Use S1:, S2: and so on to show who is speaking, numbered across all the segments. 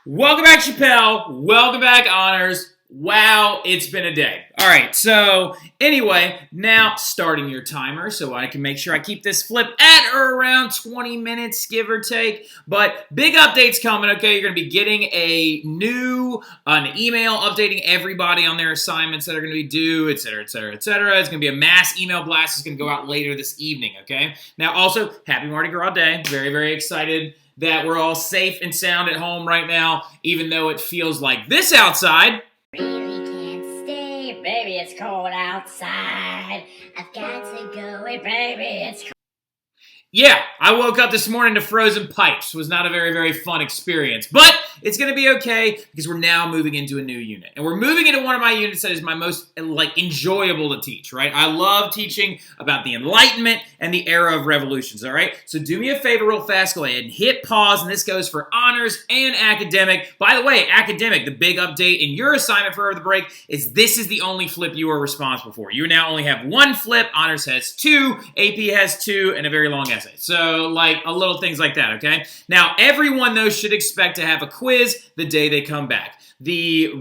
S1: Welcome back, Chappelle. Welcome back, Honors. Wow, it's been a day. All right, so anyway, now starting your timer so I can make sure I keep this flip at or around 20 minutes, give or take. But big updates coming, okay? You're going to be getting an email updating everybody on their assignments that are going to be due, et cetera, et cetera, et cetera. It's going to be a mass email blast. It's going to go out later this evening, okay? Now, also, happy Mardi Gras Day. Very, very excited that we're all safe and sound at home right now, even though it feels like this outside.
S2: Really can't stay, baby, it's cold outside. I've got to go away, baby, it's cold.
S1: Yeah, I woke up this morning to frozen pipes. It was not a very, very fun experience. But it's going to be okay because we're now moving into a new unit. And we're moving into one of my units that is my most, enjoyable to teach, right? I love teaching about the Enlightenment and the era of revolutions, all right? So do me a favor real fast. Go ahead and hit pause. And this goes for honors and academic. By the way, academic, the big update in your assignment for over the break is this is the only flip you are responsible for. You now only have one flip. Honors has two. AP has two and a very long essay. So, a little things like that, okay? Now, everyone, though, should expect to have a quiz the day they come back. The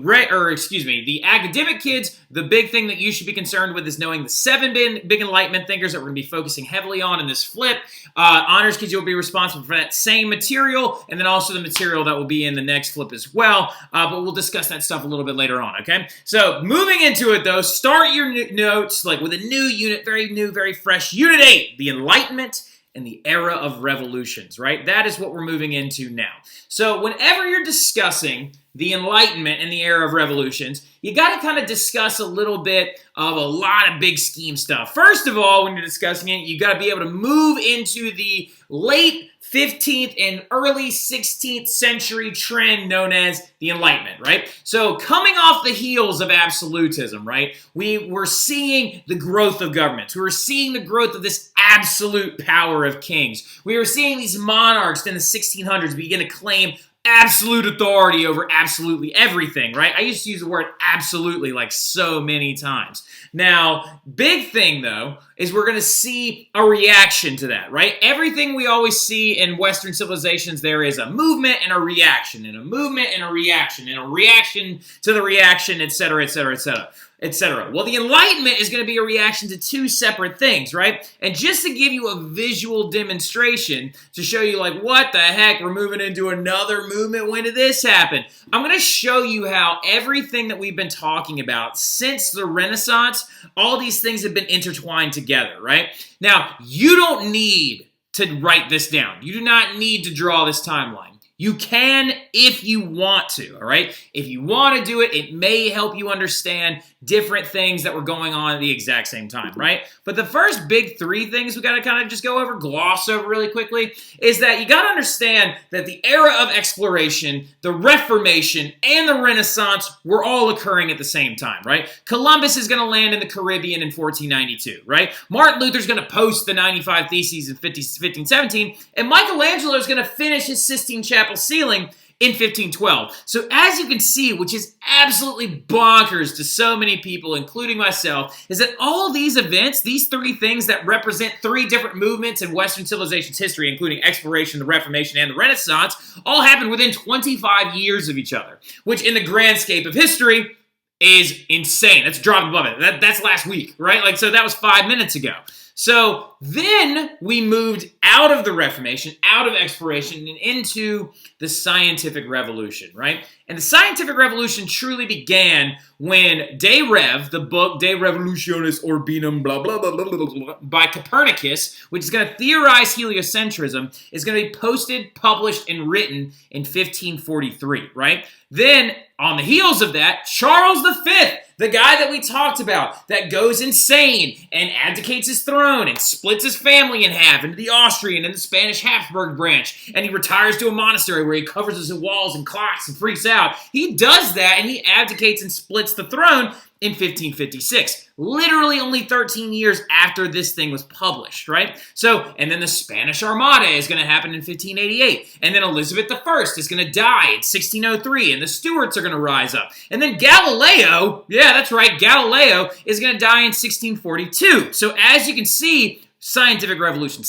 S1: academic kids, the big thing that you should be concerned with is knowing the 7 big Enlightenment thinkers that we're going to be focusing heavily on in this flip. Honors kids, you'll be responsible for that same material, and then also the material that will be in the next flip as well. But we'll discuss that stuff a little bit later on, okay? So, moving into it, though, start your notes with a new unit, very new, very fresh. Unit 8, the Enlightenment and the era of revolutions, right? That is what we're moving into now. So whenever you're discussing the Enlightenment and the era of revolutions, you got to kind of discuss a little bit of a lot of big scheme stuff. First of all, when you're discussing it, you got to be able to move into the late 15th and early 16th century trend known as the Enlightenment, right? So coming off the heels of absolutism, right, we were seeing the growth of governments. We were seeing the growth of this absolute power of kings. We were seeing these monarchs in the 1600s begin to claim absolute authority over absolutely everything, right? I used to use the word absolutely so many times. Now, big thing, though, is we're going to see a reaction to that, right? Everything we always see in Western civilizations, there is a movement and a reaction, and a movement and a reaction, and a reaction to the reaction, et cetera, et cetera, et cetera. Etc. Well, the Enlightenment is going to be a reaction to two separate things, right? And just to give you a visual demonstration to show you what the heck, we're moving into another movement. When did this happen? I'm going to show you how everything that we've been talking about since the Renaissance, all these things have been intertwined together, right? Now, you don't need to write this down. You do not need to draw this timeline. You can if you want to, all right? If you want to do it, it may help you understand different things that were going on at the exact same time, right? But the first big 3 things we got to kind of just go over, gloss over really quickly, is that you got to understand that the era of exploration, the Reformation, and the Renaissance were all occurring at the same time, right? Columbus is going to land in the Caribbean in 1492, right? Martin Luther's going to post the 95 Theses in 1517, and Michelangelo is going to finish his Sistine Chapel ceiling in 1512. So as you can see, which is absolutely bonkers to so many people, including myself, is that all these events, these 3 things that represent 3 different movements in Western civilization's history, including exploration, the Reformation, and the Renaissance, all happened within 25 years of each other, which in the grand scape of history is insane. That's a drop above it. That's last week, right? So that was 5 minutes ago. So then we moved out of the Reformation, out of exploration, and into the scientific revolution, right? And the scientific revolution truly began when De Rev, the book De Revolutionis Orbitum, blah, blah, blah, blah, blah, blah, by Copernicus, which is going to theorize heliocentrism, is going to be posted, published, and written in 1543, right? Then, on the heels of that, Charles V, the guy that we talked about, that goes insane and abdicates his throne and splits his family in half into the Austrian and the Spanish Habsburg branch, and he retires to a monastery where he covers his walls and clocks and freaks out. He does that, and he abdicates and splits the throne in 1556, literally only 13 years after this thing was published, right? So, and then the Spanish Armada is going to happen in 1588, and then Elizabeth I is going to die in 1603, and the Stuarts are going to rise up, and then Galileo, yeah, that's right, Galileo is going to die in 1642. So as you can see, scientific revolution,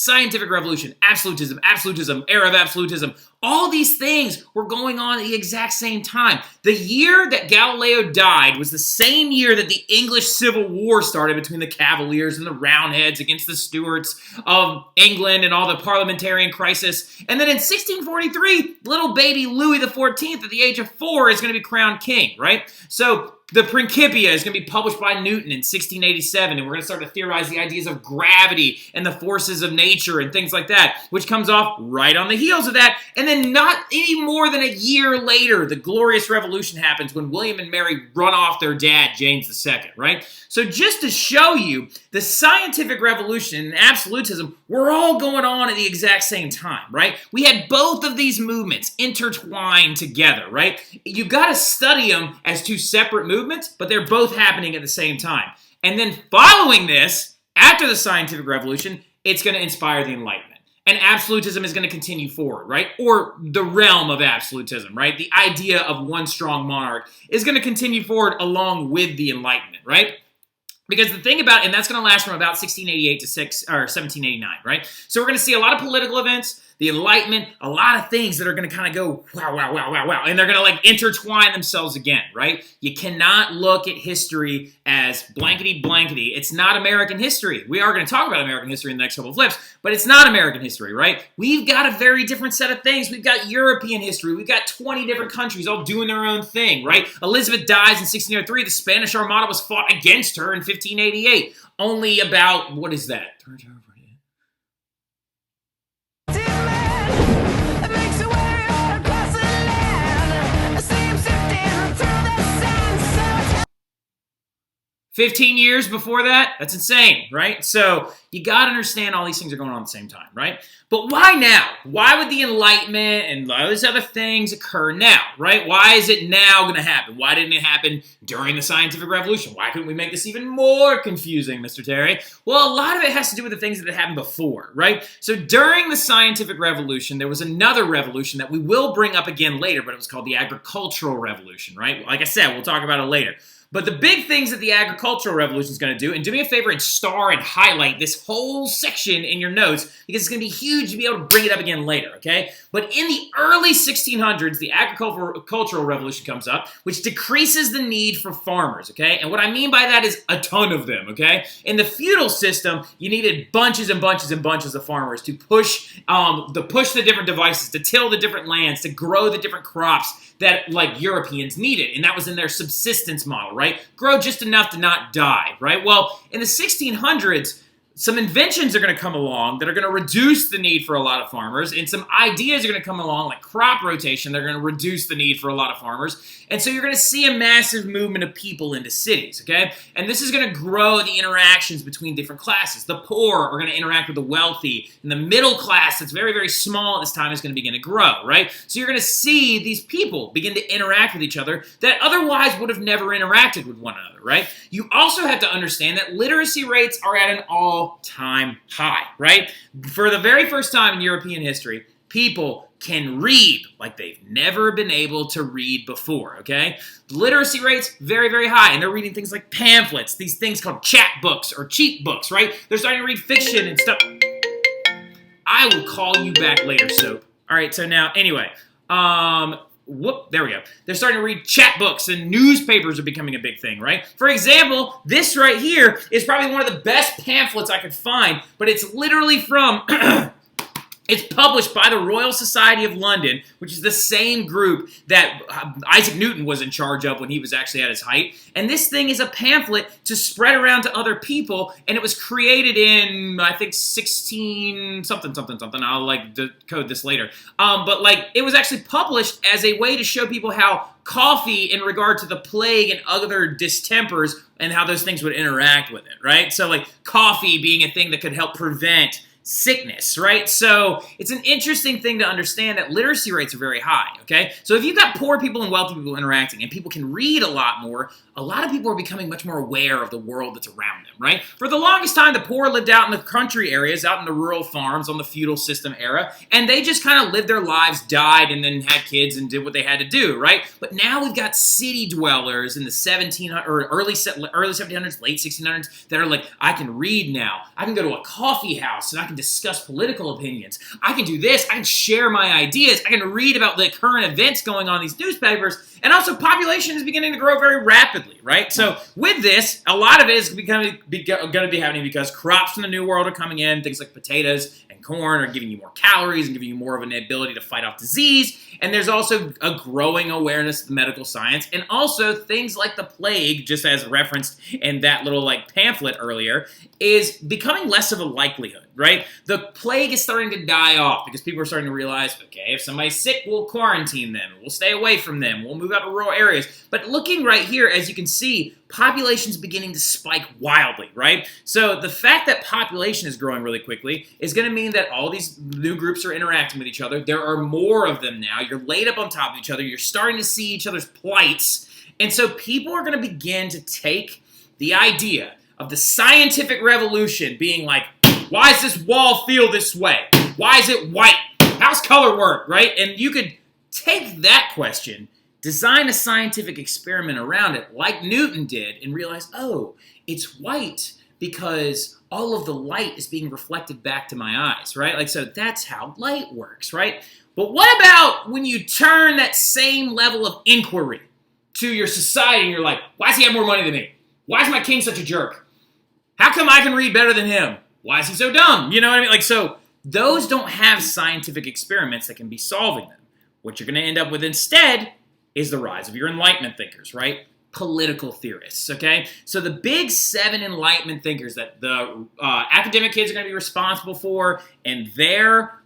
S1: absolutism, era of absolutism, All these things were going on at the exact same time. The year that Galileo died was the same year that the English Civil War started between the Cavaliers and the Roundheads against the Stuarts of England and all the parliamentarian crisis. And then in 1643, little baby Louis XIV at the age of 4 is going to be crowned king, right? So the Principia is going to be published by Newton in 1687, and we're going to start to theorize the ideas of gravity and the forces of nature and things like that, which comes off right on the heels of that. And then not any more than a year later, the Glorious Revolution happens when William and Mary run off their dad, James II, right? So just to show you, the scientific revolution and absolutism were all going on at the exact same time, right? We had both of these movements intertwined together, right? You got to study them as two separate movements, but they're both happening at the same time. And then following this, after the scientific revolution, it's going to inspire the Enlightenment. And absolutism is going to continue forward, right? Or the realm of absolutism, right? The idea of one strong monarch is going to continue forward along with the Enlightenment, right? Because the thing about, and that's going to last from about 1688 to 1789, right? So we're going to see a lot of political events, the Enlightenment, a lot of things that are going to kind of go, wow, wow, wow, wow, wow. And they're going to like intertwine themselves again, right? You cannot look at history as blankety blankety. It's not American history. We are going to talk about American history in the next couple of flips, but it's not American history, right? We've got a very different set of things. We've got European history. We've got 20 different countries all doing their own thing, right? Elizabeth dies in 1603. The Spanish Armada was fought against her in 1588. Only about, what is that?
S3: Makes a way across the land. Seems shifting through the sun.
S1: 15 years before that? That's insane, right? So you got to understand all these things are going on at the same time, right? But why now? Why would the Enlightenment and all these other things occur now, right? Why is it now going to happen? Why didn't it happen during the scientific revolution? Why couldn't we make this even more confusing, Mr. Terry? Well, a lot of it has to do with the things that had happened before, right? So during the scientific revolution, there was another revolution that we will bring up again later, but it was called the agricultural revolution, right? Like I said, we'll talk about it later. But the big things that the agricultural revolution is going to do, and do me a favor and star and highlight this whole section in your notes, because it's going to be huge to be able to bring it up again later, okay? But in the early 1600s, the agricultural revolution comes up, which decreases the need for farmers, okay? And what I mean by that is a ton of them, okay? In the feudal system, you needed bunches and bunches and bunches of farmers to push the different devices, to till the different lands, to grow the different crops that like Europeans needed, and that was in their subsistence model, right? Grow just enough to not die, right? Well, in the 1600s, some inventions are going to come along that are going to reduce the need for a lot of farmers, and some ideas are going to come along like crop rotation that are going to reduce the need for a lot of farmers. And so you're going to see a massive movement of people into cities, okay? And this is going to grow the interactions between different classes. The poor are going to interact with the wealthy, and the middle class that's very, very small at this time is going to begin to grow, right? So you're going to see these people begin to interact with each other that otherwise would have never interacted with one another, right? You also have to understand that literacy rates are at an all-time high, right? For the very first time in European history, people can read like they've never been able to read before, okay? Literacy rates, very, very high, and they're reading things like pamphlets, these things called chat books or cheat books, right? They're starting to read fiction and stuff. I will call you back later, Soap. All right, so now, anyway, there we go. They're starting to read chat books, and newspapers are becoming a big thing, right? For example, this right here is probably one of the best pamphlets I could find, but it's literally from... It's published by the Royal Society of London, which is the same group that Isaac Newton was in charge of when he was actually at his height. And this thing is a pamphlet to spread around to other people, and it was created in, I think, 16 something. I'll like decode this later. But like, it was actually published as a way to show people how coffee in regard to the plague and other distempers and how those things would interact with it, right? So like coffee being a thing that could help prevent sickness, right? So it's an interesting thing to understand that literacy rates are very high, okay? So if you've got poor people and wealthy people interacting and people can read a lot more, a lot of people are becoming much more aware of the world that's around them, right? For the longest time, the poor lived out in the country areas, out in the rural farms on the feudal system era, and they just kind of lived their lives, died, and then had kids and did what they had to do, right? But now we've got city dwellers in the early 1700s, late 1600s that are like, I can read now. I can go to a coffee house and I can can discuss political opinions. I can do this. I can share my ideas. I can read about the current events going on in these newspapers. And also, population is beginning to grow very rapidly, right? So with this, a lot of it is going to be happening because crops from the New World are coming in. Things like potatoes and corn are giving you more calories and giving you more of an ability to fight off disease. And there's also a growing awareness of medical science, and also things like the plague, just as referenced in that little like pamphlet earlier, is becoming less of a likelihood, right? The plague is starting to die off because people are starting to realize, okay, if somebody's sick, we'll quarantine them, we'll stay away from them, we'll move out to rural areas. But looking right here, as you can see, population's beginning to spike wildly, right? So the fact that population is growing really quickly is going to mean that all these new groups are interacting with each other. There are more of them now. You're laid up on top of each other. You're starting to see each other's plights. And so people are going to begin to take the idea of the scientific revolution being like, why does this wall feel this way? Why is it white? How's color work, right? And you could take that question, design a scientific experiment around it like Newton did, and realize, oh, it's white because all of the light is being reflected back to my eyes, right? Like, so that's how light works, right? But what about when you turn that same level of inquiry to your society and you're like, why does he have more money than me? Why is my king such a jerk? How come I can read better than him? Why is he so dumb? You know what I mean? Like, so those don't have scientific experiments that can be solving them. What you're going to end up with instead is the rise of your Enlightenment thinkers, right? Political theorists, okay? So the big 7 Enlightenment thinkers that the academic kids are going to be responsible for in their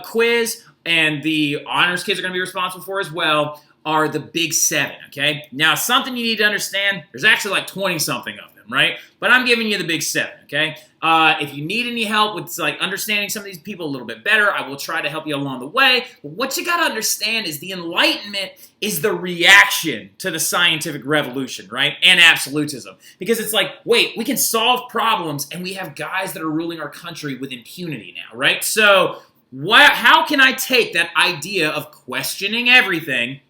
S1: quiz, and the honors kids are going to be responsible for as well, are the big 7, okay? Now, something you need to understand, there's actually like 20-something of them, right? But I'm giving you the big 7, okay? If you need any help with like understanding some of these people a little bit better, I will try to help you along the way. But what you got to understand is the Enlightenment is the reaction to the scientific revolution, right? And absolutism. Because it's like, wait, we can solve problems, and we have guys that are ruling our country with impunity now, right? So how can I take that idea of questioning everything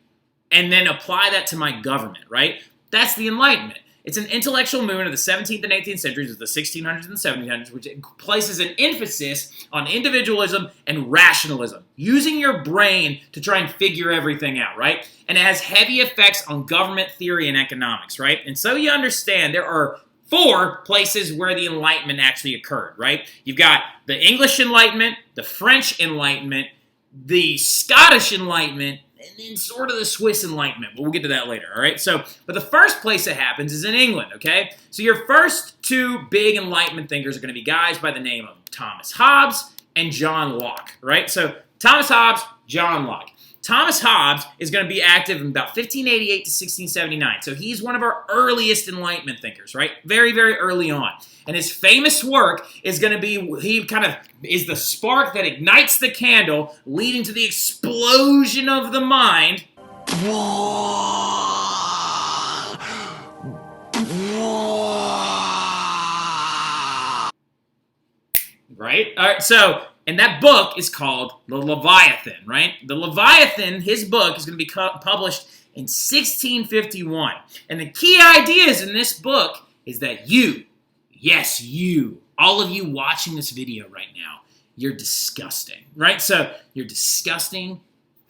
S1: and then apply that to my government, right? That's the Enlightenment. It's an intellectual movement of the 17th and 18th centuries, of the 1600s and 1700s, which places an emphasis on individualism and rationalism, using your brain to try and figure everything out, right? And it has heavy effects on government theory and economics, right? And so you understand there are 4 places where the Enlightenment actually occurred, right? You've got the English Enlightenment, the French Enlightenment, the Scottish Enlightenment, and then sort of the Swiss Enlightenment, but we'll get to that later, all right? So, but the first place it happens is in England, okay? So your first 2 big Enlightenment thinkers are going to be guys by the name of Thomas Hobbes and John Locke, right? So Thomas Hobbes, John Locke. Thomas Hobbes is going to be active in about 1588 to 1679. So he's one of our earliest Enlightenment thinkers, right? Very, very early on. And his famous work is going to be, he kind of is the spark that ignites the candle, leading to the explosion of the mind. Right? All right, so, and that book is called The Leviathan, right? The Leviathan, his book, is going to be published in 1651. And the key ideas in this book is that you, yes, you, all of you watching this video right now, you're disgusting, right? So you're disgusting,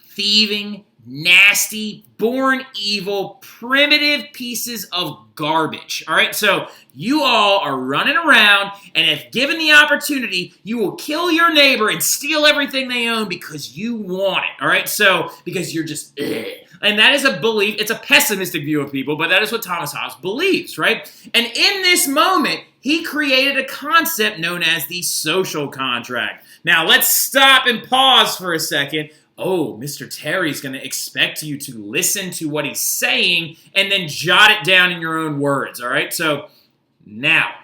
S1: thieving, nasty, born evil, primitive pieces of garbage, all right? So you all are running around, and if given the opportunity, you will kill your neighbor and steal everything they own because you want it, all right? So, because you're just, ugh. And that is a belief. It's a pessimistic view of people, but that is what Thomas Hobbes believes, right? And in this moment, he created a concept known as the social contract. Now, let's stop and pause for a second. Oh, Mr. Terry's going to expect you to listen to what he's saying and then jot it down in your own words, all right? So now,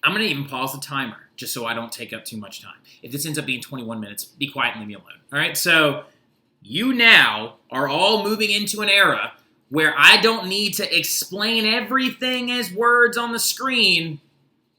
S1: I'm going to even pause the timer just so I don't take up too much time. If this ends up being 21 minutes, be quiet and leave me alone, all right? So you now are all moving into an era where I don't need to explain everything as words on the screen.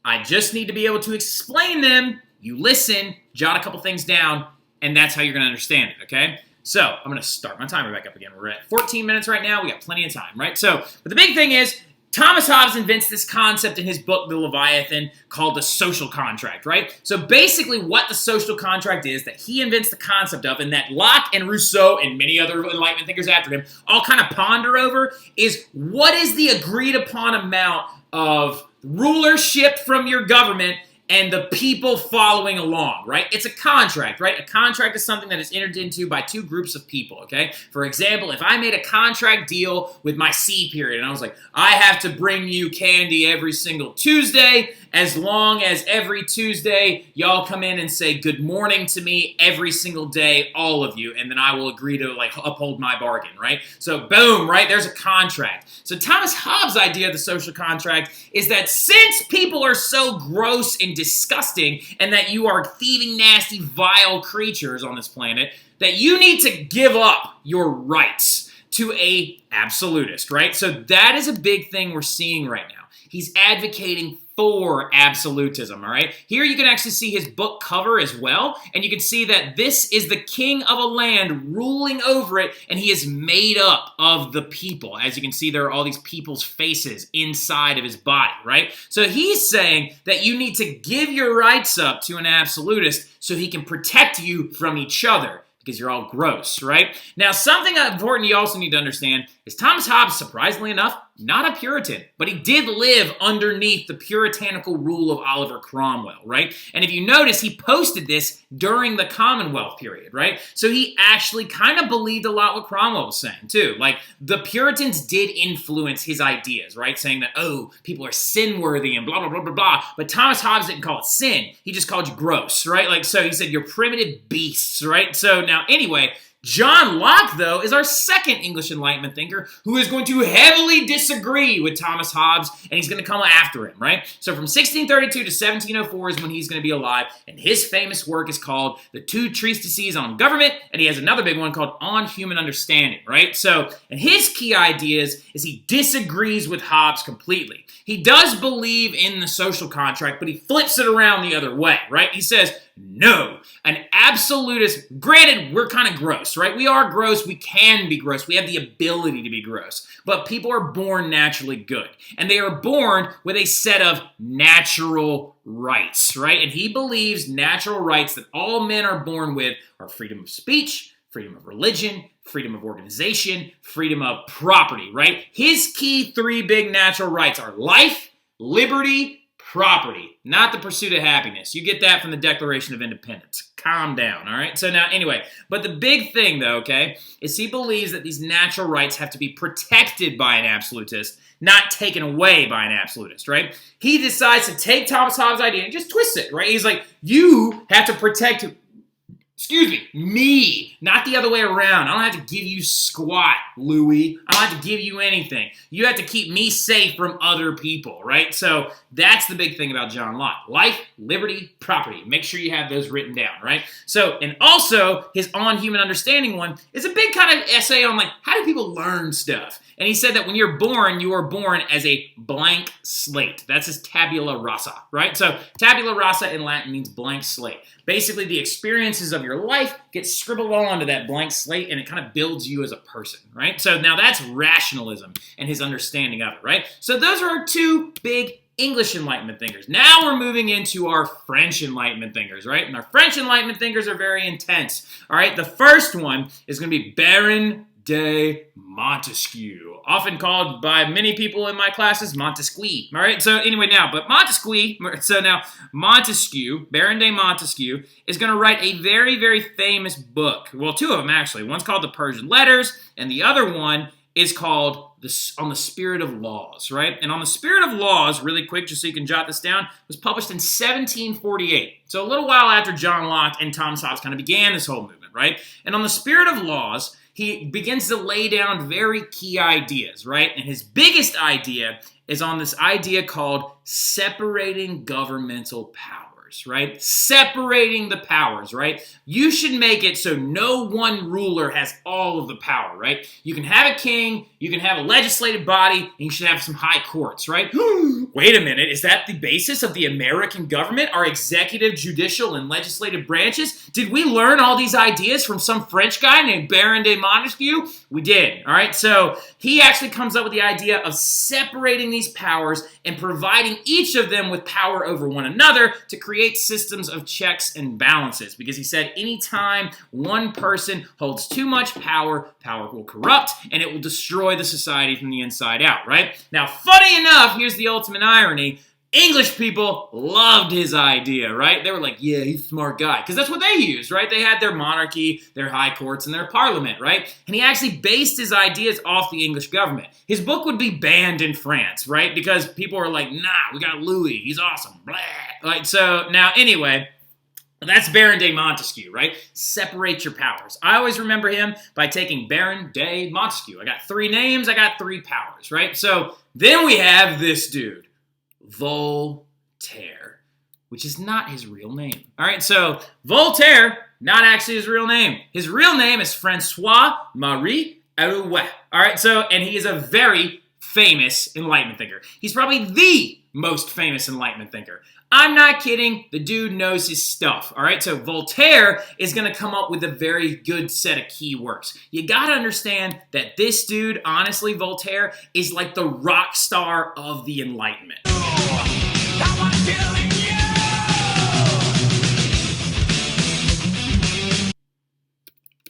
S1: I just need to be able to explain them. You listen, jot a couple things down, and that's how you're going to understand it, okay? So I'm going to start my timer back up again. We're at 14 minutes right now. We got plenty of time, right? So, but the big thing is, Thomas Hobbes invents this concept in his book, The Leviathan, called the social contract, right? So basically what the social contract is that he invents the concept of, and that Locke and Rousseau and many other Enlightenment thinkers after him all kind of ponder over, is what is the agreed upon amount of rulership from your government and the people following along, right? It's a contract, right? A contract is something that is entered into by two groups of people, okay? For example, if I made a contract deal with my C period and I was like, I have to bring you candy every single Tuesday as long as every Tuesday y'all come in and say good morning to me every single day, all of you, and then I will agree to like uphold my bargain, right? So boom, right? There's a contract. So Thomas Hobbes' idea of the social contract is that since people are so gross and disgusting and that you are thieving, nasty, vile creatures on this planet, that you need to give up your rights to a absolutist, right? So that is a big thing we're seeing right now. He's advocating for absolutism, all right? Here you can actually see his book cover as well, and you can see that this is the king of a land ruling over it, and he is made up of the people. As you can see, there are all these people's faces inside of his body, right? So he's saying that you need to give your rights up to an absolutist so he can protect you from each other, because you're all gross, right? Now, something important you also need to understand is Thomas Hobbes, surprisingly enough, not a Puritan, but he did live underneath the puritanical rule of Oliver Cromwell, right? And if you notice, he posted this during the Commonwealth period, right? So he actually kind of believed a lot what Cromwell was saying, too. Like, the Puritans did influence his ideas, right? Saying that, oh, people are sin-worthy and blah, blah, blah, blah, blah. But Thomas Hobbes didn't call it sin. He just called you gross, right? Like, so he said, you're primitive beasts, right? So now, anyway, John Locke, though, is our second English Enlightenment thinker who is going to heavily disagree with Thomas Hobbes, and he's going to come after him, right? So from 1632 to 1704 is when he's going to be alive, and his famous work is called The Two Treatises on Government, and he has another big one called On Human Understanding, right? So, and his key ideas is he disagrees with Hobbes completely. He does believe in the social contract, but he flips it around the other way, right? He says, no, an absolutist, granted, we're kind of gross, right? We are gross, we can be gross, we have the ability to be gross, but people are born naturally good, and they are born with a set of natural rights, right? And he believes natural rights that all men are born with are freedom of speech, freedom of religion, freedom of organization, freedom of property, right? His key three big natural rights are life, liberty, property, not the pursuit of happiness. You get that from the Declaration of Independence. Calm down, all right? So now, anyway, but the big thing, though, okay, is he believes that these natural rights have to be protected by an absolutist, not taken away by an absolutist, right? He decides to take Thomas Hobbes' idea and just twist it, right? He's like, you have to protect me, not the other way around. I don't have to give you squat, Louis. I don't have to give you anything. You have to keep me safe from other people, right? So that's the big thing about John Locke. Life, liberty, property. Make sure you have those written down, right? So, and also his On Human Understanding one is a big kind of essay on like, how do people learn stuff? And he said that when you're born, you are born as a blank slate. That's his tabula rasa, right? So tabula rasa in Latin means blank slate. Basically, the experiences of your life get scribbled onto that blank slate, and it kind of builds you as a person, right? So now that's rationalism and his understanding of it, right? So those are our two big English Enlightenment thinkers. Now we're moving into our French Enlightenment thinkers, right? And our French Enlightenment thinkers are very intense, all right? The first one is going to be Baron de Montesquieu, often called by many people in my classes Montesquieu, all right? So anyway, now, but Montesquieu, Baron de Montesquieu, is going to write a very, very famous book. Well, two of them, actually. One's called The Persian Letters, and the other one is called On the Spirit of Laws, right? And On the Spirit of Laws, really quick, just so you can jot this down, was published in 1748. So a little while after John Locke and Thomas Hobbes kind of began this whole movement, right? And On the Spirit of Laws, he begins to lay down very key ideas, right? And his biggest idea is on this idea called separating governmental powers. powers, right? Separating the powers, right? You should make it so no one ruler has all of the power, right? You can have a king, you can have a legislative body, and you should have some high courts, right? Wait a minute, is that the basis of the American government? Our executive, judicial, and legislative branches? Did we learn all these ideas from some French guy named Baron de Montesquieu? We did, all right? So he actually comes up with the idea of separating these powers and providing each of them with power over one another to create systems of checks and balances. Because he said anytime one person holds too much power, power will corrupt and it will destroy the society from the inside out, right? Now, funny enough, here's the ultimate irony. English people loved his idea, right? They were like, yeah, he's a smart guy. Because that's what they used, right? They had their monarchy, their high courts, and their parliament, right? And he actually based his ideas off the English government. His book would be banned in France, right? Because people were like, nah, we got Louis. He's awesome. Blah. Like, so now, anyway, that's Baron de Montesquieu, right? Separate your powers. I always remember him by taking Baron de Montesquieu. I got 3 names, I got 3 powers, right? So then we have this dude. Voltaire, which is not his real name. All right, so Voltaire, not actually his real name. His real name is Francois Marie Arouet. All right, so, and he is a very famous Enlightenment thinker. He's probably the most famous Enlightenment thinker. I'm not kidding. The dude knows his stuff. All right, so Voltaire is going to come up with a very good set of key works. You got to understand that this dude, honestly, Voltaire, is like the rock star of the Enlightenment.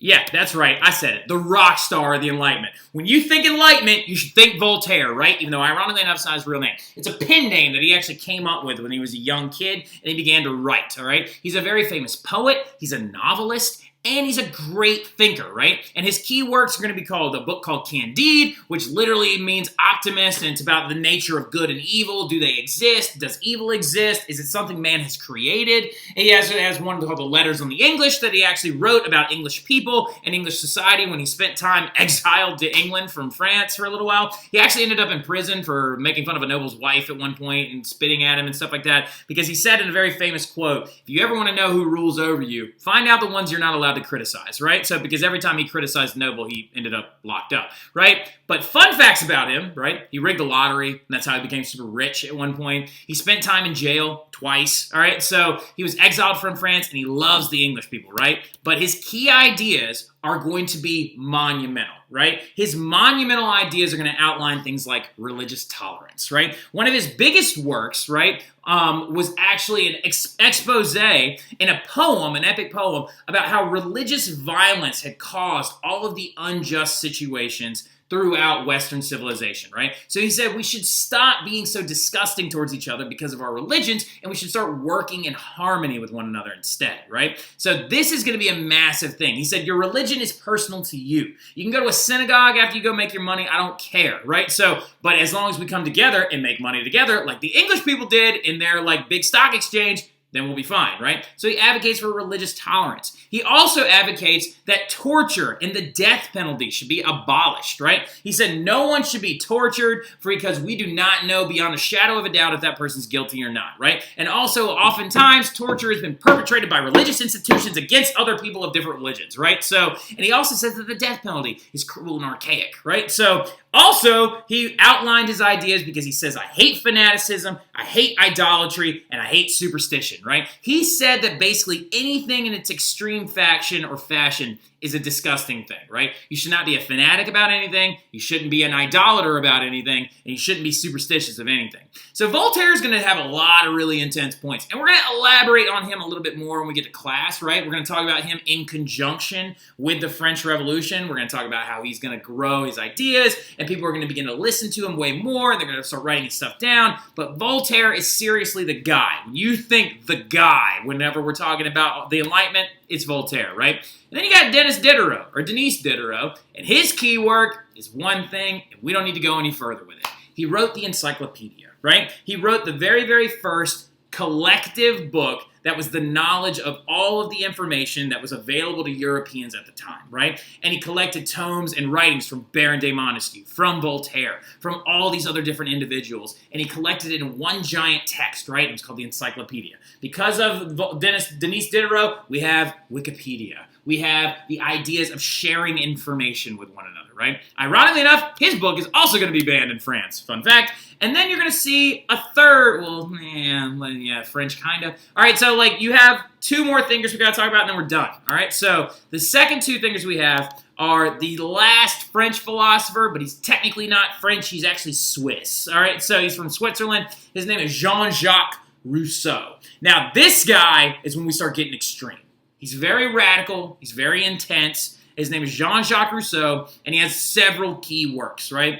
S1: Yeah, that's right. I said it. The rock star of the Enlightenment. When you think Enlightenment, you should think Voltaire, right? Even though, ironically enough, it's not his real name. It's a pen name that he actually came up with when he was a young kid, and he began to write, all right? He's a very famous poet. He's a novelist. And he's a great thinker, right? And his key works are going to be called a book called Candide, which literally means optimist, and it's about the nature of good and evil. Do they exist? Does evil exist? Is it something man has created? And he also has one called the Letters on the English that he actually wrote about English people and English society when he spent time exiled to England from France for a little while. He actually ended up in prison for making fun of a noble's wife at one point and spitting at him and stuff like that, because he said in a very famous quote, if you ever want to know who rules over you, find out the ones you're not allowed to criticize, right? So, because every time he criticized Noble, he ended up locked up, right? But fun facts about him, right? He rigged the lottery, and that's how he became super rich at one point. He spent time in jail twice, all right? So, he was exiled from France, and he loves the English people, right? But his key ideas are going to be monumental, right? His monumental ideas are going to outline things like religious tolerance, right? One of his biggest works, right, was actually an expose in a poem, an epic poem, about how religious violence had caused all of the unjust situations throughout Western civilization, right? So he said we should stop being so disgusting towards each other because of our religions, and we should start working in harmony with one another instead, right? So this is going to be a massive thing. He said your religion is personal to you. You can go to a synagogue after you go make your money. I don't care, right? So, but as long as we come together and make money together, like the English people did in their like big stock exchange, then we'll be fine, right? So he advocates for religious tolerance. He also advocates that torture and the death penalty should be abolished, right? He said no one should be tortured because we do not know beyond a shadow of a doubt if that person's guilty or not, right? And also, oftentimes, torture has been perpetrated by religious institutions against other people of different religions, right? So, and he also says that the death penalty is cruel and archaic, right? So, also, he outlined his ideas because he says, I hate fanaticism, I hate idolatry, and I hate superstition, right? He said that basically anything in its extreme faction or fashion is a disgusting thing, right? You should not be a fanatic about anything, you shouldn't be an idolater about anything, and you shouldn't be superstitious of anything. So Voltaire is going to have a lot of really intense points, and we're going to elaborate on him a little bit more when we get to class, right? We're going to talk about him in conjunction with the French Revolution. We're going to talk about how he's going to grow his ideas, and people are going to begin to listen to him way more. They're going to start writing his stuff down, but Voltaire is seriously the guy. When you think the guy, whenever we're talking about the Enlightenment, it's Voltaire, right? And then you got Denis Diderot, and his key work is one thing, and we don't need to go any further with it. He wrote the encyclopedia, right? He wrote the very, very first collective book that was the knowledge of all of the information that was available to Europeans at the time, right? And he collected tomes and writings from Baron de Montesquieu, from Voltaire, from all these other different individuals, and he collected it in one giant text, right? It was called the Encyclopedia. Because of Denis Diderot, we have Wikipedia. We have the ideas of sharing information with one another, right? Ironically enough, his book is also going to be banned in France. Fun fact. And then you're going to see a third, yeah, French kind of. All right, so like you have two more thinkers we got to talk about, and then we're done. All right, so the second two thinkers we have are the last French philosopher, but he's technically not French. He's actually Swiss. All right, so he's from Switzerland. His name is JeanJacques Rousseau. Now, this guy is when we start getting extreme. He's very radical. He's very intense. His name is JeanJacques Rousseau, and he has several key works, right?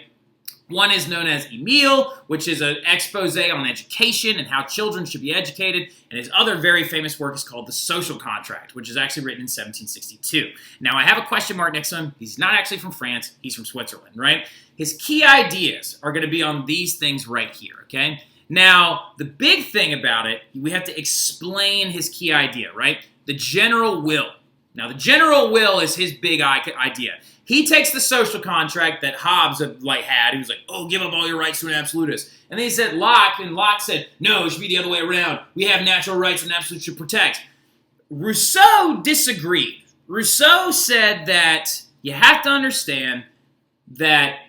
S1: One is known as Emile, which is an expose on education and how children should be educated. And his other very famous work is called The Social Contract, which is actually written in 1762. Now, I have a question mark next to him. He's not actually from France. He's from Switzerland, right? His key ideas are going to be on these things right here, okay? Now, the big thing about it, we have to explain his key idea, right? The general will. Now, the general will is his big idea. He takes the social contract that Hobbs had. He was like, oh, give up all your rights to an absolutist. And then he said Locke, and Locke said, no, it should be the other way around. We have natural rights and absolutes should protect. Rousseau disagreed. Rousseau said that you have to understand that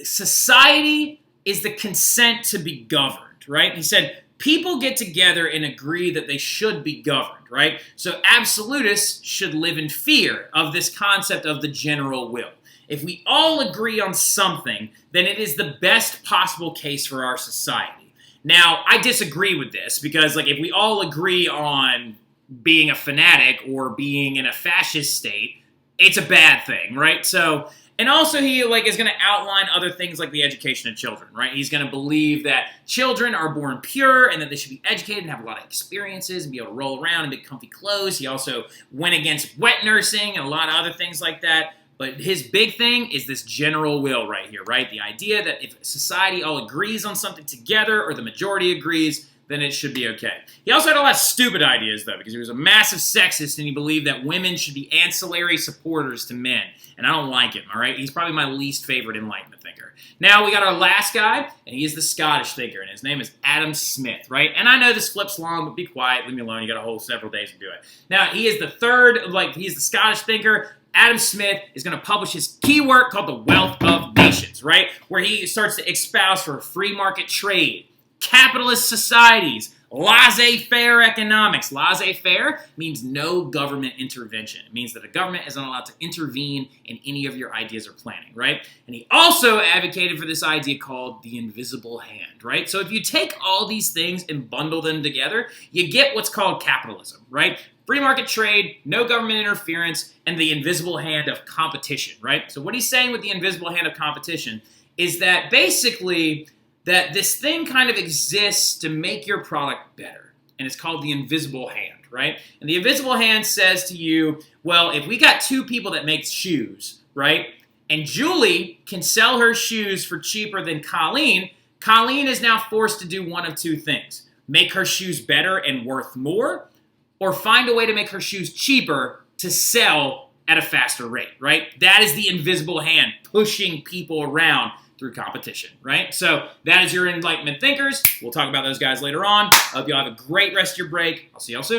S1: society is the consent to be governed, right? He said, people get together and agree that they should be governed, right? So absolutists should live in fear of this concept of the general will. If we all agree on something, then it is the best possible case for our society. Now, I disagree with this because, if we all agree on being a fanatic or being in a fascist state, it's a bad thing, right? So, and also he is going to outline other things like the education of children, right? He's going to believe that children are born pure and that they should be educated and have a lot of experiences and be able to roll around in big comfy clothes. He also went against wet nursing and a lot of other things like that. But his big thing is this general will right here, right? The idea that if society all agrees on something together or the majority agrees, then it should be okay. He also had a lot of stupid ideas, though, because he was a massive sexist and he believed that women should be ancillary supporters to men. And I don't like him, all right? He's probably my least favorite Enlightenment thinker. Now we got our last guy, and he is the Scottish thinker, and his name is Adam Smith, right? And I know this flip's long, but be quiet, leave me alone. You got a whole several days to do it. Now, he is the third, he's the Scottish thinker. Adam Smith is going to publish his key work called The Wealth of Nations, right? Where he starts to espouse for free market trade, capitalist societies, laissez-faire economics. Laissez-faire means no government intervention. It means that the government isn't allowed to intervene in any of your ideas or planning, right? And he also advocated for this idea called the invisible hand, right? So if you take all these things and bundle them together, you get what's called capitalism, right? Free market trade, no government interference, and the invisible hand of competition, right? So what he's saying with the invisible hand of competition is that basically that this thing kind of exists to make your product better. And it's called the invisible hand, right? And the invisible hand says to you, well, if we got two people that make shoes, right? And Julie can sell her shoes for cheaper than Colleen, Colleen is now forced to do one of two things. Make her shoes better and worth more, or find a way to make her shoes cheaper to sell at a faster rate, right? That is the invisible hand pushing people around through competition, right? So that is your Enlightenment Thinkers. We'll talk about those guys later on. I hope you all have a great rest of your break. I'll see y'all soon.